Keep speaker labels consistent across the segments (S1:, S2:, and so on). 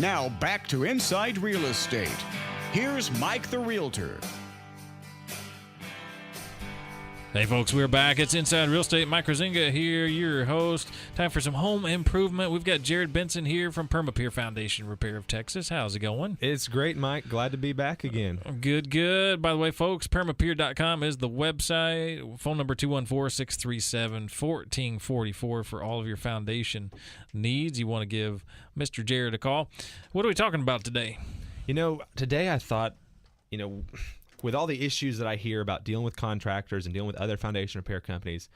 S1: Now back to Inside Real Estate. Here's Mike the Realtor.
S2: Hey folks, we're back. It's Inside Real Estate. Mike Kruizinga here, your host. Time for some home improvement. We've got Jared Benson here from Perma Pier Foundation Repair of Texas. How's it going?
S3: It's great, Mike. Glad to be back again.
S2: Good. By the way, folks, permapier.com is the website. Phone number 214-637-1444 for all of your foundation needs. You want to give Mr. Jared a call. What are we talking about today?
S3: Today I thought, with all the issues that I hear about dealing with contractors and dealing with other foundation repair companies,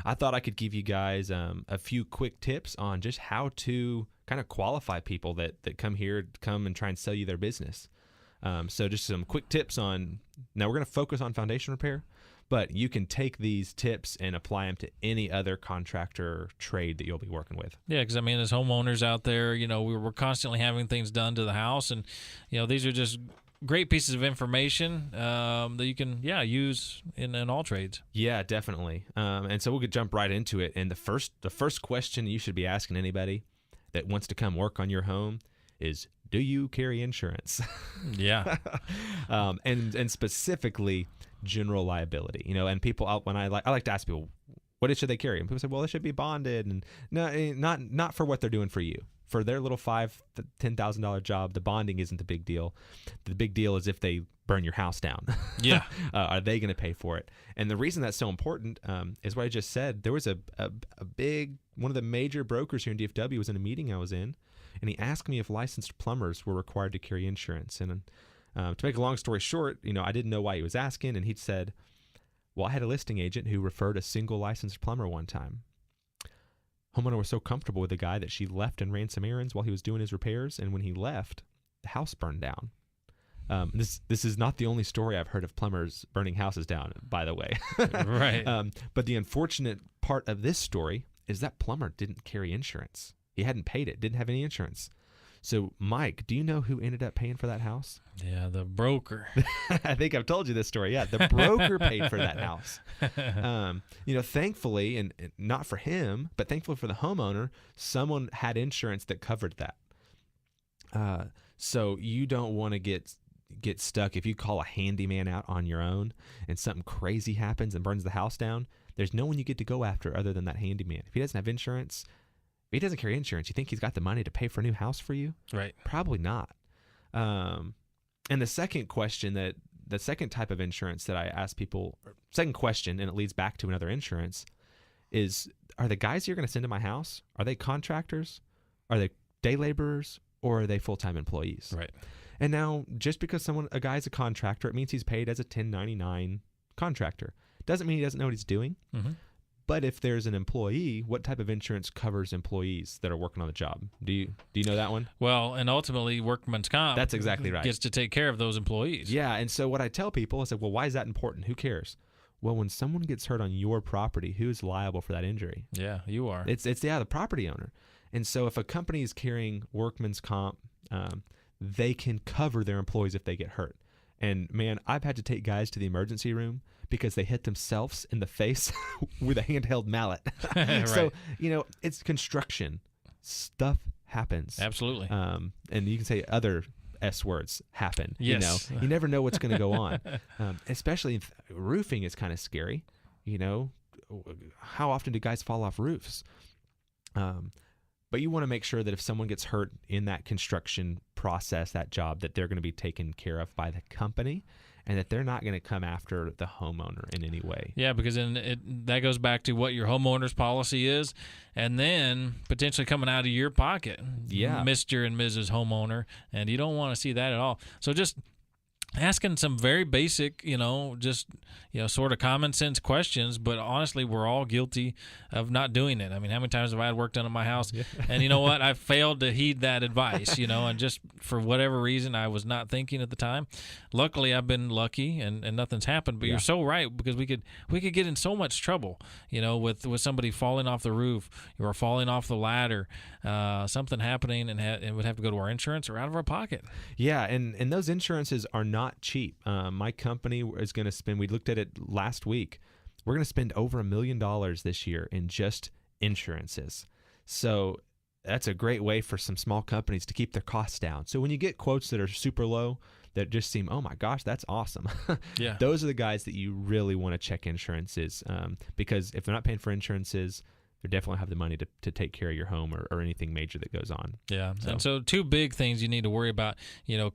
S3: I thought I could give you guys a few quick tips on just how to kind of qualify people that come and try and sell you their business. So just some quick tips on, now we're going to focus on foundation repair, but you can take these tips and apply them to any other contractor trade that you'll be working with. Yeah,
S2: because, as homeowners out there, we're constantly having things done to the house, and, these are just great pieces of information that you can, use in all trades.
S3: Yeah, definitely. And so we'll jump right into it. And the first question you should be asking anybody that wants to come work on your home is, do you carry insurance?
S2: Yeah.
S3: And specifically general liability. And people out when I like to ask people, what should they carry? And people say, well, it should be bonded, and no, not for what they're doing for you. For their little $5,000-$10,000 job, the bonding isn't the big deal. The big deal is if they burn your house down.
S2: Yeah.
S3: Are they going to pay for it? And the reason that's so important is what I just said. There was a big, one of the major brokers here in DFW was in a meeting I was in, and he asked me if licensed plumbers were required to carry insurance. And to make a long story short, I didn't know why he was asking, and he said, well, I had a listing agent who referred a single licensed plumber one time. Homeowner was so comfortable with the guy that she left and ran some errands while he was doing his repairs, and when he left, the house burned down. This is not the only story I've heard of plumbers burning houses down, by the way.
S2: Right.
S3: But the unfortunate part of this story is that plumber didn't carry insurance. He hadn't paid it, didn't have any insurance. So, Mike, do you know who ended up paying for that house?
S2: Yeah, the broker.
S3: I think I've told you this story. Yeah, the broker paid for that house. Thankfully, and not for him, but thankfully for the homeowner, someone had insurance that covered that. So you don't want to get stuck. If you call a handyman out on your own and something crazy happens and burns the house down, there's no one you get to go after other than that handyman. If he doesn't have insurance, if he doesn't carry insurance, you think he's got the money to pay for a new house for you?
S2: Right.
S3: Probably not. And the second type of insurance that I ask people, second question, and it leads back to another insurance, is, are the guys you're going to send to my house, are they contractors? Are they day laborers? Or are they full-time employees?
S2: Right.
S3: And now, just because a guy's a contractor, it means he's paid as a 1099 contractor. Doesn't mean he doesn't know what he's doing. Mm-hmm. But if there's an employee, what type of insurance covers employees that are working on the job? Do you know that one?
S2: Well, and ultimately, workman's comp.
S3: That's exactly right.
S2: Gets to take care of those employees.
S3: Yeah, and so what I tell people is, well, why is that important? Who cares? Well, when someone gets hurt on your property, who's liable for that injury?
S2: Yeah, you are.
S3: It's the property owner. And so if a company is carrying workman's comp, they can cover their employees if they get hurt. And man, I've had to take guys to the emergency room because they hit themselves in the face with a handheld mallet.
S2: Right.
S3: So, it's construction. Stuff happens.
S2: Absolutely.
S3: And you can say other S words happen.
S2: Yes.
S3: You never know what's going to go on. Especially roofing is kind of scary. How often do guys fall off roofs? But you want to make sure that if someone gets hurt in that construction process, that job, that they're going to be taken care of by the company, and that they're not going to come after the homeowner in any way.
S2: Yeah, because then that goes back to what your homeowner's policy is, and then potentially coming out of your pocket, Mr. and Mrs. Homeowner, and you don't want to see that at all. So just asking some very basic, sort of common sense questions, but honestly, we're all guilty of not doing it. I mean, how many times have I had work done in my house? Yeah. And you know what? I failed to heed that advice, and just for whatever reason, I was not thinking at the time. Luckily, I've been lucky and nothing's happened, but you're so right, because we could get in so much trouble, with somebody falling off the roof or falling off the ladder, something happening, and would have to go to our insurance or out of our pocket.
S3: Yeah, and those insurances are not cheap. My company is going to spend, we looked at it last week, we're going to spend over $1 million this year in just insurances. So that's a great way for some small companies to keep their costs down. So when you get quotes that are super low, that just seem, oh my gosh, that's awesome.
S2: Yeah.
S3: Those are the guys that you really want to check insurances, because if they're not paying for insurances, they definitely have the money to take care of your home or anything major that goes on.
S2: Yeah. And so 2 big things you need to worry about,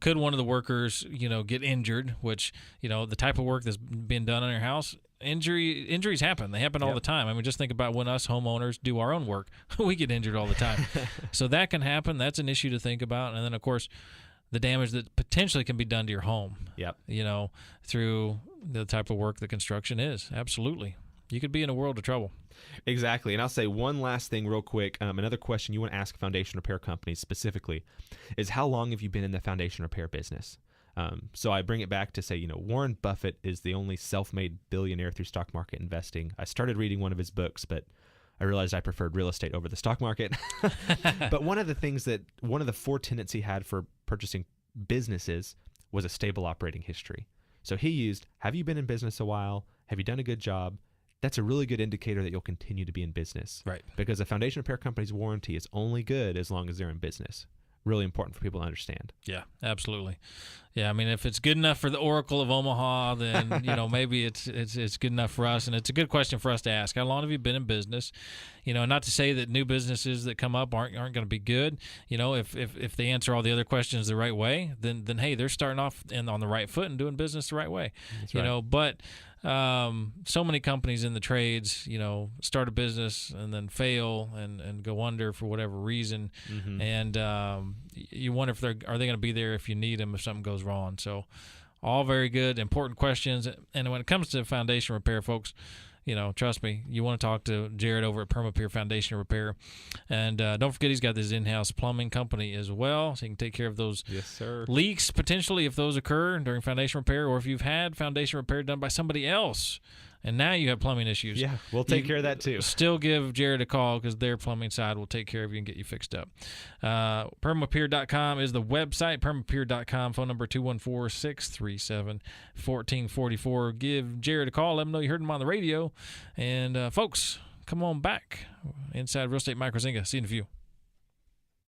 S2: could one of the workers, get injured, which, the type of work that's being done on your house, injuries happen. They happen all the time. I mean, just think about when us homeowners do our own work. We get injured all the time. So that can happen. That's an issue to think about. And then, of course, the damage that potentially can be done to your home, through the type of work the construction is. Absolutely. You could be in a world of trouble.
S3: Exactly. And I'll say one last thing real quick. Another question you want to ask foundation repair companies specifically is, how long have you been in the foundation repair business? So I bring it back to say, Warren Buffett is the only self-made billionaire through stock market investing. I started reading one of his books, but I realized I preferred real estate over the stock market. But one of the 4 tenets he had for purchasing businesses was a stable operating history. So he used, have you been in business a while? Have you done a good job? That's a really good indicator that you'll continue to be in business.
S2: Right.
S3: Because a foundation repair company's warranty is only good as long as they're in business. Really important for people to understand.
S2: Yeah, absolutely. Yeah, I mean, if it's good enough for the Oracle of Omaha, then maybe it's good enough for us, and it's a good question for us to ask. How long have you been in business? Not to say that new businesses that come up aren't going to be good. If they answer all the other questions the right way, then hey, they're starting off on the right foot and doing business the right way.
S3: That's right.
S2: But so many companies in the trades, start a business and then fail and go under for whatever reason, and you wonder if are they going to be there if you need them if something goes wrong. So, all very good, important questions. And when it comes to foundation repair, folks, trust me, you want to talk to Jared over at Perma Pier Foundation Repair. And don't forget, he's got this in-house plumbing company as well, so he can take care of those leaks, potentially, if those occur during foundation repair, or if you've had foundation repair done by somebody else, and now you have plumbing issues.
S3: Yeah, we'll take care of that too.
S2: Still give Jared a call, because their plumbing side will take care of you and get you fixed up. PermaPier.com is the website. PermaPier.com, phone number 214-637-1444. Give Jared a call. Let him know you heard him on the radio. And folks, come on back. Inside Real Estate Mike Kruizinga. See you in a few.